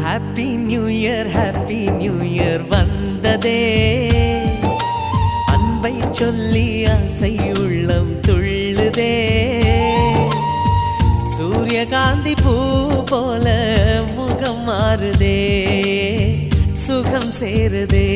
Happy new year வந்ததே. அன்பை சொல்லி ஆசை உள்ளம் துள்ளுதே. சூரியகாந்தி பூ போல முகம் மாறுதே, சுகம் சேருதே.